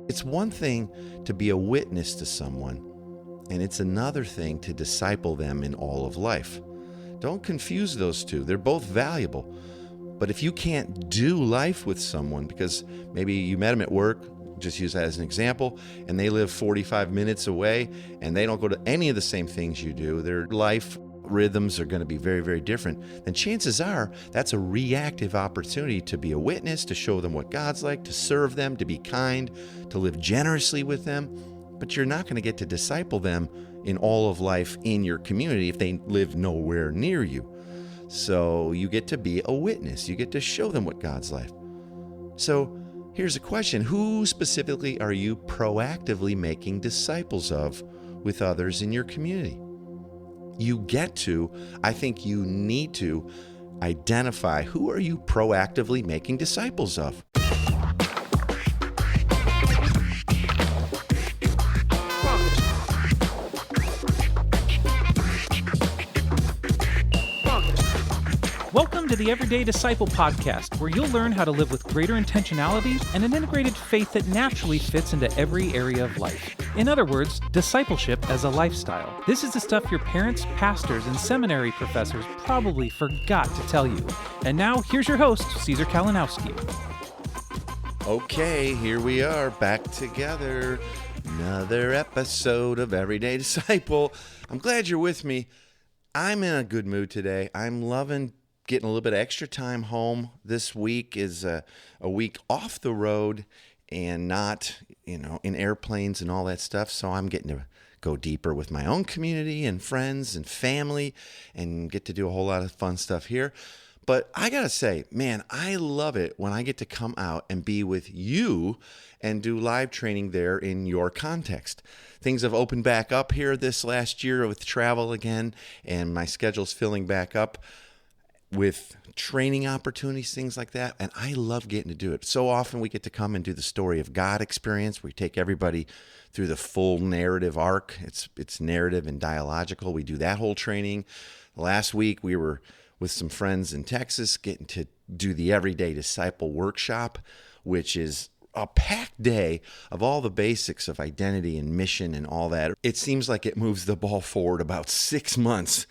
It's one thing to be a witness to someone, and it's another thing to disciple them in all of life. Don't confuse those two. They're both valuable. But if you can't do life with someone because maybe you met them at work, just use that as an example, and they live 45 minutes away and they don't go to any of the same things you do, their life rhythms are going to be very, very different, then chances are that's a reactive opportunity to be a witness, to show them what God's like, to serve them, to be kind, to live generously with them. But you're not going to get to disciple them in all of life in your community if they live nowhere near you. So you get to be a witness. You get to show them what God's like. So here's a question. Who specifically are you proactively making disciples of with others in your community? You get to, I think you need to identify who are you proactively making disciples of. Welcome to the Everyday Disciple podcast, where you'll learn how to live with greater intentionality and an integrated faith that naturally fits into every area of life. In other words, discipleship as a lifestyle. This is the stuff your parents, pastors, and seminary professors probably forgot to tell you. And now, here's your host, Caesar Kalinowski. Okay, here we are back together. Another episode of Everyday Disciple. I'm glad you're with me. I'm in a good mood today. I'm loving getting a little bit of extra time home. This week is a week off the road and not, in airplanes and all that stuff. So I'm getting to go deeper with my own community and friends and family and get to do a whole lot of fun stuff here. But I got to say, man, I love it when I get to come out and be with you and do live training there in your context. Things have opened back up here this last year with travel again, and my schedule's filling back up with training opportunities, things like that, and I love getting to do it. So often we get to come and do the story of God experience. We take everybody through the full narrative arc. It's narrative and dialogical. We do that whole training. Last week we were with some friends in Texas getting to do the Everyday Disciple workshop, which is a packed day of all the basics of identity and mission and all that. It seems like it moves the ball forward about 6 months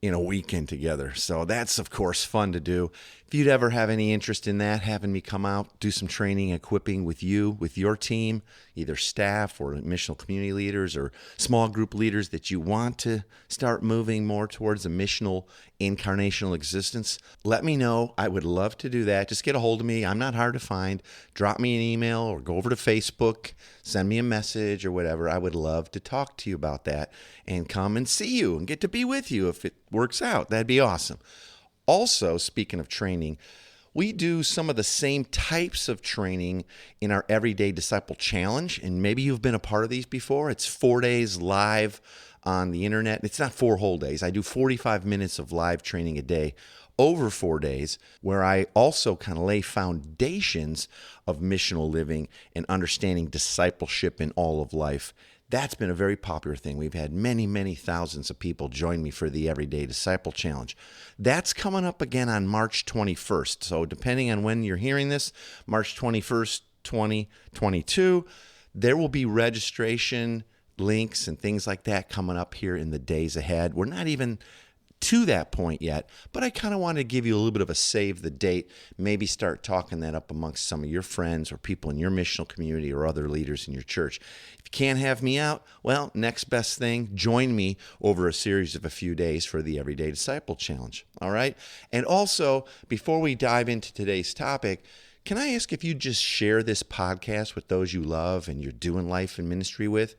in a weekend together. So that's, of course, fun to do. If you'd ever have any interest in that, having me come out, do some training, equipping with you, with your team, either staff or missional community leaders or small group leaders that you want to start moving more towards a missional, incarnational existence, let me know. I would love to do that. Just get a hold of me. I'm not hard to find. Drop me an email or go over to Facebook, send me a message or whatever. I would love to talk to you about that and come and see you and get to be with you if it works out. That'd be awesome. Also, speaking of training, we do some of the same types of training in our Everyday Disciple Challenge, and maybe you've been a part of these before. It's 4 days live on the internet. It's not 4 whole days. I do 45 minutes of live training a day over 4 days, where I also kind of lay foundations of missional living and understanding discipleship in all of life. That's been a very popular thing. We've had many, many thousands of people join me for the Everyday Disciple Challenge. That's coming up again on March 21st. So depending on when you're hearing this, March 21st, 2022, there will be registration links and things like that coming up here in the days ahead. We're not even to that point yet, but I kind of want to give you a little bit of a save the date, maybe start talking that up amongst some of your friends or people in your missional community or other leaders in your church. If you can't have me out, well, next best thing, join me over a series of a few days for the Everyday Disciple Challenge, all right? And also, before we dive into today's topic, can I ask if you just share this podcast with those you love and you're doing life and ministry with?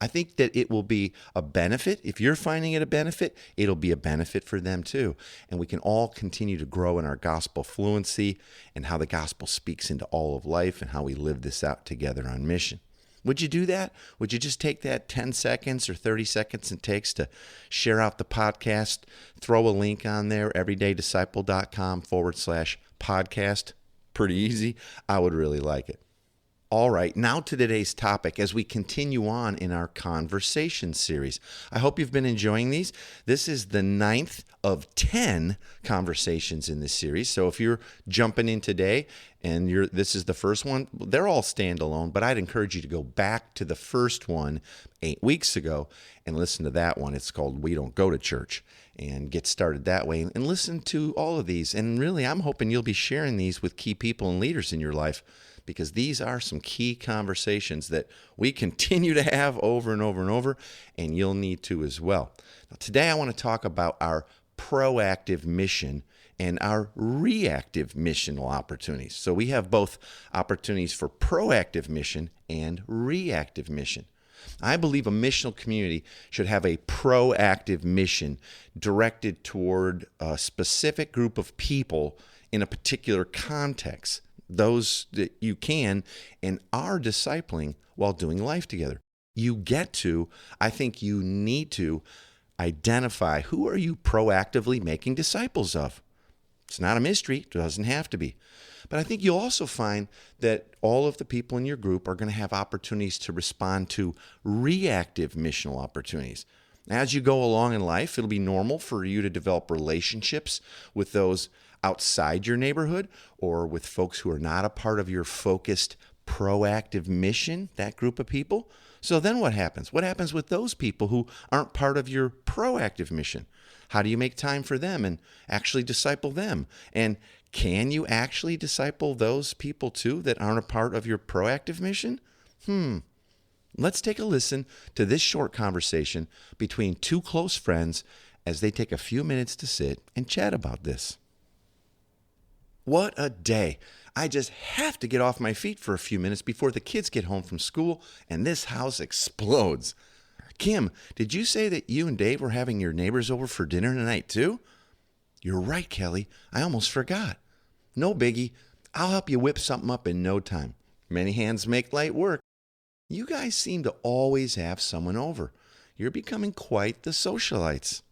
I think that it will be a benefit. If you're finding it a benefit, it'll be a benefit for them too. And we can all continue to grow in our gospel fluency and how the gospel speaks into all of life and how we live this out together on mission. Would you do that? Would you just take that 10 seconds or 30 seconds it takes to share out the podcast, throw a link on there, everydaydisciple.com/podcast. Pretty easy. I would really like it. All right, now to today's topic as we continue on in our conversation series. I hope you've been enjoying these. This is the 9th of 10 conversations in this series. So if you're jumping in today and this is the first one, they're all standalone, but I'd encourage you to go back to the first one 8 weeks ago and listen to that one. It's called We Don't Go to Church, and get started that way and listen to all of these. And really, I'm hoping you'll be sharing these with key people and leaders in your life, because these are some key conversations that we continue to have over and over and over, and you'll need to as well. Now, today I want to talk about our proactive mission and our reactive missional opportunities. So we have both opportunities for proactive mission and reactive mission. I believe a missional community should have a proactive mission directed toward a specific group of people in a particular context, those that you can and are discipling while doing life together. You need to identify, who are you proactively making disciples of? It's not a mystery. It doesn't have to be. But I think you'll also find that all of the people in your group are going to have opportunities to respond to reactive missional opportunities. As you go along in life, it'll be normal for you to develop relationships with those outside your neighborhood or with folks who are not a part of your focused proactive mission, that group of people. So then what happens? What happens with those people who aren't part of your proactive mission? How do you make time for them and actually disciple them? And can you actually disciple those people too that aren't a part of your proactive mission? Let's take a listen to this short conversation between two close friends as they take a few minutes to sit and chat about this. What a day. I just have to get off my feet for a few minutes before the kids get home from school and this house explodes. Kim, did you say that you and Dave were having your neighbors over for dinner tonight too? You're right, Kelly. I almost forgot. No biggie. I'll help you whip something up in no time. Many hands make light work. You guys seem to always have someone over. You're becoming quite the socialites.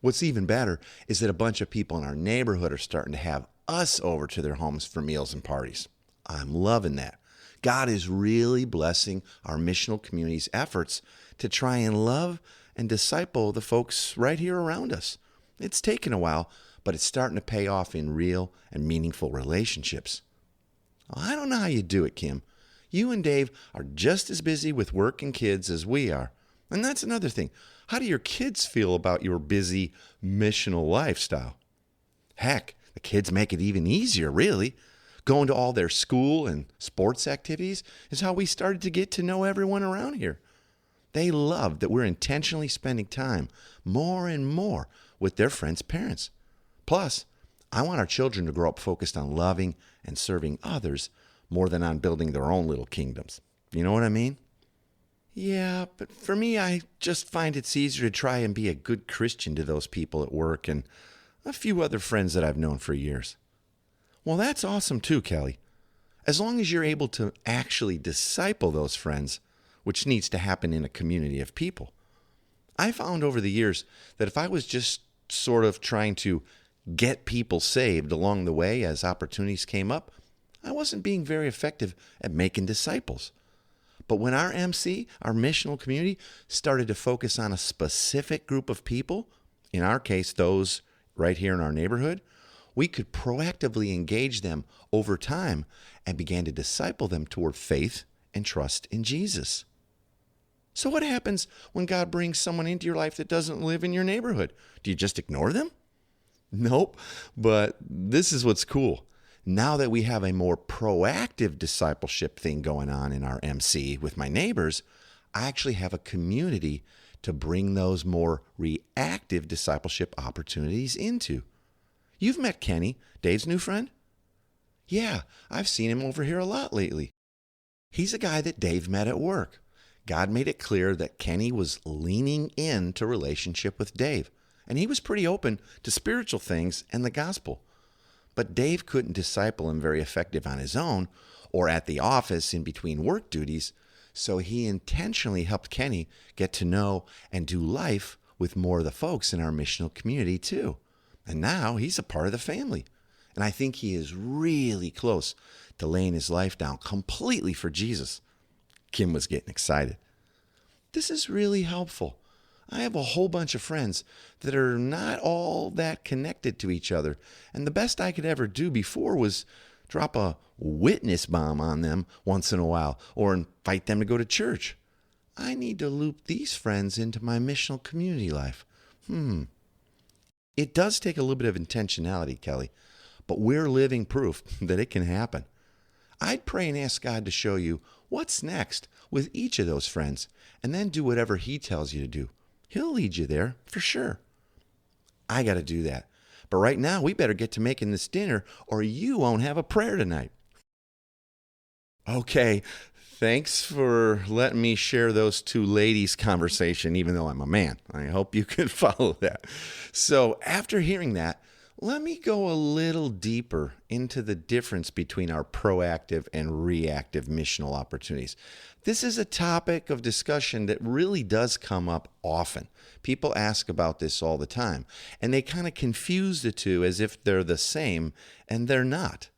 What's even better is that a bunch of people in our neighborhood are starting to have us over to their homes for meals and parties. I'm loving that. God is really blessing our missional community's efforts to try and love and disciple the folks right here around us. It's taken a while, but it's starting to pay off in real and meaningful relationships. I don't know how you do it, Kim. You and Dave are just as busy with work and kids as we are. And that's another thing. How do your kids feel about your busy missional lifestyle? Heck, the kids make it even easier, really. Going to all their school and sports activities is how we started to get to know everyone around here. They love that we're intentionally spending time more and more with their friends' parents. Plus, I want our children to grow up focused on loving and serving others more than on building their own little kingdoms. You know what I mean? Yeah, but for me, I just find it's easier to try and be a good Christian to those people at work and a few other friends that I've known for years. Well, that's awesome too, Kelly. As long as you're able to actually disciple those friends, which needs to happen in a community of people. I found over the years that if I was just sort of trying to get people saved along the way as opportunities came up, I wasn't being very effective at making disciples. But when our MC, our missional community, started to focus on a specific group of people, in our case, those right here in our neighborhood, we could proactively engage them over time and began to disciple them toward faith and trust in Jesus. So what happens when God brings someone into your life that doesn't live in your neighborhood? Do you just ignore them? Nope, but this is what's cool. Now that we have a more proactive discipleship thing going on in our MC with my neighbors, I actually have a community to bring those more reactive discipleship opportunities into. You've met Kenny, Dave's new friend? Yeah, I've seen him over here a lot lately. He's a guy that Dave met at work. God made it clear that Kenny was leaning into relationship with Dave, and he was pretty open to spiritual things and the gospel. But Dave couldn't disciple him very effective on his own or at the office in between work duties, so he intentionally helped Kenny get to know and do life with more of the folks in our missional community too. And now he's a part of the family. And I think he is really close to laying his life down completely for Jesus. Kim was getting excited. This is really helpful. I have a whole bunch of friends that are not all that connected to each other. And the best I could ever do before was drop a witness bomb on them once in a while or invite them to go to church. I need to loop these friends into my missional community life. It does take a little bit of intentionality, Kelly, but we're living proof that it can happen. I'd pray and ask God to show you what's next with each of those friends, and then do whatever he tells you to do. He'll lead you there, for sure. I got to do that. But right now, we better get to making this dinner, or you won't have a prayer tonight. Okay, thanks for letting me share those two ladies' conversation, even though I'm a man. I hope you can follow that. So after hearing that, let me go a little deeper into the difference between our proactive and reactive missional opportunities. This is a topic of discussion that really does come up often. People ask about this all the time, and they kind of confuse the two as if they're the same, and they're not.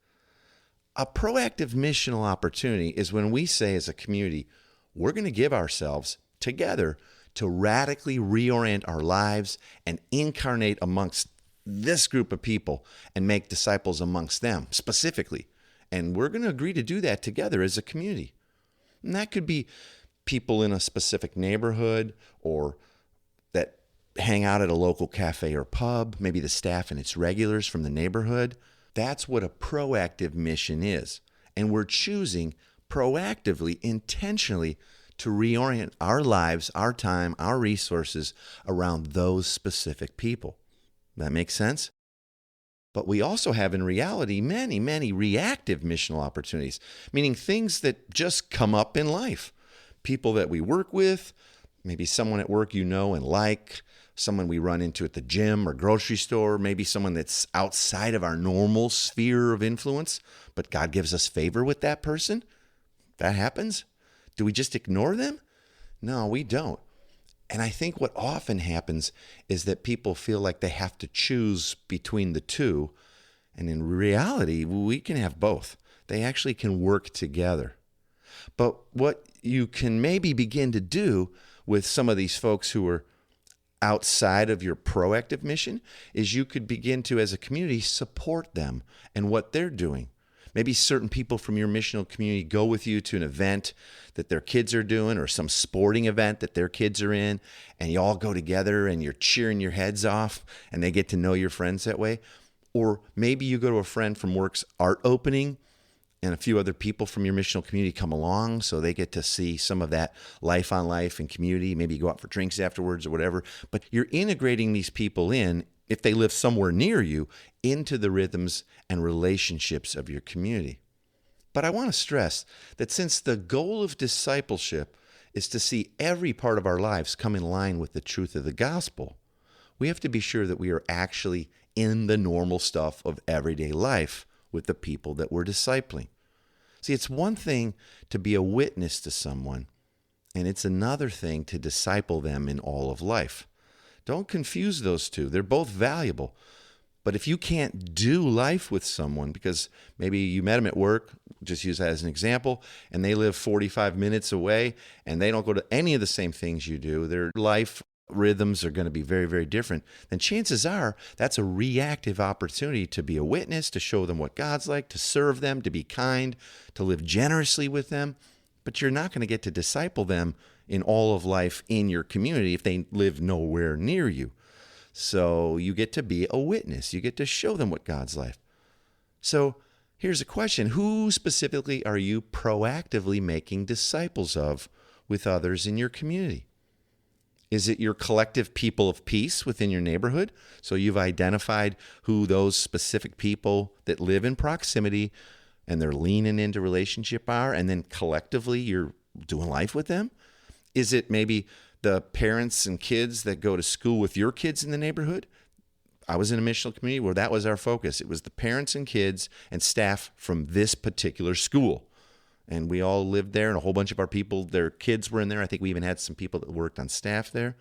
A proactive missional opportunity is when we say as a community, we're going to give ourselves together to radically reorient our lives and incarnate amongst this group of people and make disciples amongst them specifically. And we're going to agree to do that together as a community. And that could be people in a specific neighborhood or that hang out at a local cafe or pub, maybe the staff and its regulars from the neighborhood. That's what a proactive mission is. And we're choosing proactively, intentionally to reorient our lives, our time, our resources around those specific people. That makes sense? But we also have in reality many, many reactive missional opportunities, meaning things that just come up in life. People that we work with, maybe someone at work you know and like, someone we run into at the gym or grocery store, maybe someone that's outside of our normal sphere of influence, but God gives us favor with that person. That happens. Do we just ignore them? No, we don't. And I think what often happens is that people feel like they have to choose between the two. And in reality, we can have both. They actually can work together. But what you can maybe begin to do with some of these folks who are outside of your proactive mission is you could begin to, as a community, support them and what they're doing. Maybe certain people from your missional community go with you to an event that their kids are doing or some sporting event that their kids are in, and you all go together and you're cheering your heads off and they get to know your friends that way. Or maybe you go to a friend from work's art opening and a few other people from your missional community come along so they get to see some of that life on life and community. Maybe you go out for drinks afterwards or whatever. But you're integrating these people in, if they live somewhere near you, into the rhythms and relationships of your community. But I want to stress that since the goal of discipleship is to see every part of our lives come in line with the truth of the gospel, we have to be sure that we are actually in the normal stuff of everyday life with the people that we're discipling. See, it's one thing to be a witness to someone, and it's another thing to disciple them in all of life. Don't confuse those two. They're both valuable. But if you can't do life with someone because maybe you met them at work, just use that as an example, and they live 45 minutes away and they don't go to any of the same things you do, their life rhythms are going to be very, very different, then chances are that's a reactive opportunity to be a witness, to show them what God's like, to serve them, to be kind, to live generously with them. But you're not going to get to disciple them in all of life in your community if they live nowhere near you. So you get to be a witness. You get to show them what God's like. So here's a question. Who specifically are you proactively making disciples of with others in your community? Is it your collective people of peace within your neighborhood? So you've identified who those specific people that live in proximity and they're leaning into relationship are, and then collectively you're doing life with them? Is it maybe the parents and kids that go to school with your kids in the neighborhood? I was in a missional community where that was our focus. It was the parents and kids and staff from this particular school. And we all lived there, and a whole bunch of our people, their kids were in there. I think we even had some people that worked on staff there.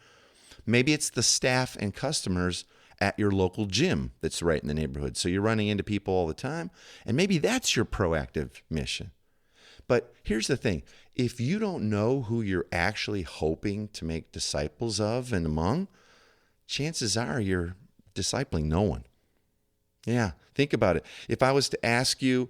Maybe it's the staff and customers at your local gym that's right in the neighborhood. So you're running into people all the time, and maybe that's your proactive mission. But here's the thing. If you don't know who you're actually hoping to make disciples of and among, chances are you're discipling no one. Yeah, think about it. If I was to ask you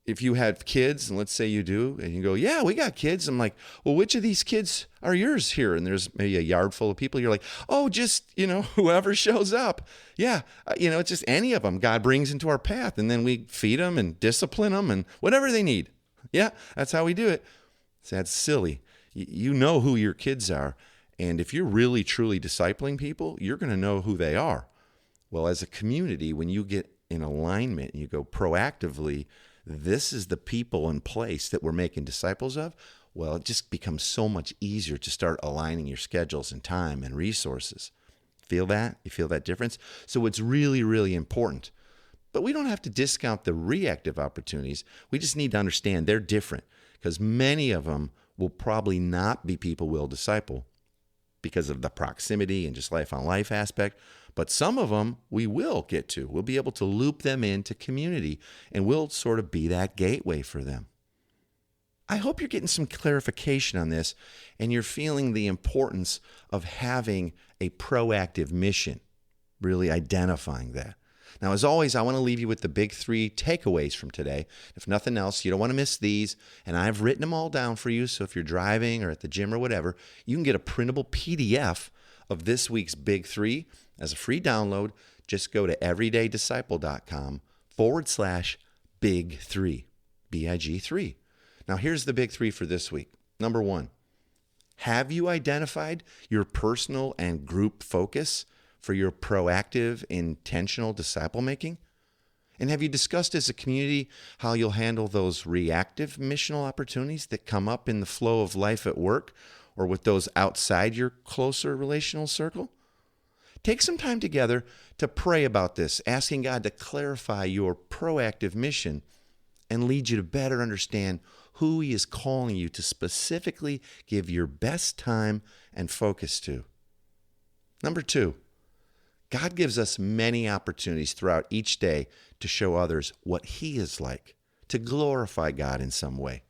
if you had kids, and let's say you do, and you go, yeah, we got kids. I'm like, well, which of these kids are yours here? And there's maybe a yard full of people. You're like, oh, just, whoever shows up. Yeah, it's just any of them God brings into our path. And then we feed them and discipline them and whatever they need. Yeah, that's how we do it. So that's silly. You know who your kids are. And if you're really, truly discipling people, you're going to know who they are. Well, as a community, when you get in alignment and you go proactively, this is the people and place that we're making disciples of, well, it just becomes so much easier to start aligning your schedules and time and resources. Feel that? You feel that difference? So it's really, really important. But we don't have to discount the reactive opportunities. We just need to understand they're different because many of them will probably not be people we'll disciple because of the proximity and just life on life aspect. But some of them we will get to. We'll be able to loop them into community, and we'll sort of be that gateway for them. I hope you're getting some clarification on this, and you're feeling the importance of having a proactive mission, really identifying that. Now, as always, I want to leave you with the big 3 takeaways from today. If nothing else, you don't want to miss these, and I've written them all down for you, so if you're driving or at the gym or whatever, you can get a printable PDF of this week's big 3 as a free download. Just go to everydaydisciple.com/big3, BIG3. Now, here's the big 3 for this week. Number 1, have you identified your personal and group focus for your proactive, intentional disciple making? And have you discussed as a community how you'll handle those reactive missional opportunities that come up in the flow of life at work or with those outside your closer relational circle? Take some time together to pray about this, asking God to clarify your proactive mission and lead you to better understand who He is calling you to specifically give your best time and focus to. Number 2, God gives us many opportunities throughout each day to show others what He is like, to glorify God in some way.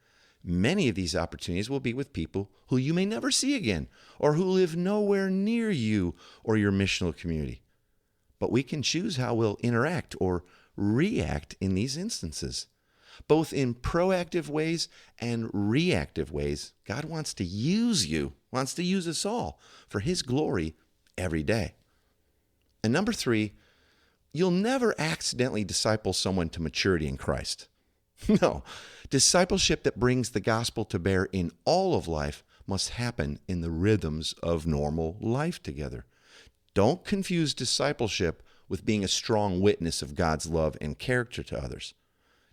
Many of these opportunities will be with people who you may never see again or who live nowhere near you or your missional community. But we can choose how we'll interact or react in these instances. Both in proactive ways and reactive ways, God wants to use you, wants to use us all for His glory every day. And number 3, you'll never accidentally disciple someone to maturity in Christ. No, discipleship that brings the gospel to bear in all of life must happen in the rhythms of normal life together. Don't confuse discipleship with being a strong witness of God's love and character to others.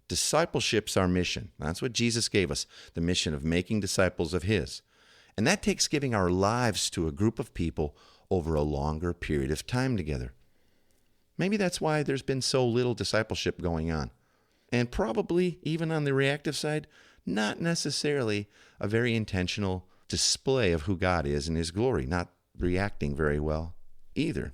Discipleship's our mission. That's what Jesus gave us, the mission of making disciples of His. And that takes giving our lives to a group of people over a longer period of time together. Maybe that's why there's been so little discipleship going on. And probably, even on the reactive side, not necessarily a very intentional display of who God is and His glory, not reacting very well either.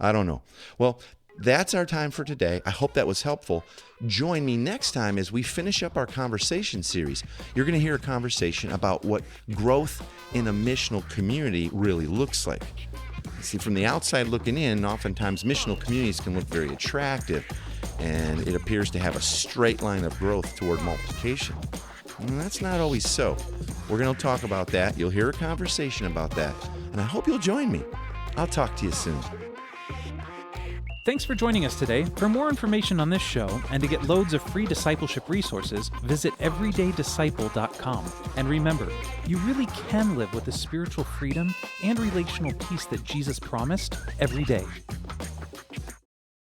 I don't know. Well, that's our time for today. I hope that was helpful. Join me next time as we finish up our conversation series. You're going to hear a conversation about what growth in a missional community really looks like. See, from the outside looking in, oftentimes missional communities can look very attractive, and it appears to have a straight line of growth toward multiplication. And that's not always so. We're going to talk about that. You'll hear a conversation about that, and I hope you'll join me. I'll talk to you soon. Thanks for joining us today. For more information on this show and to get loads of free discipleship resources, visit everydaydisciple.com. And remember, you really can live with the spiritual freedom and relational peace that Jesus promised every day.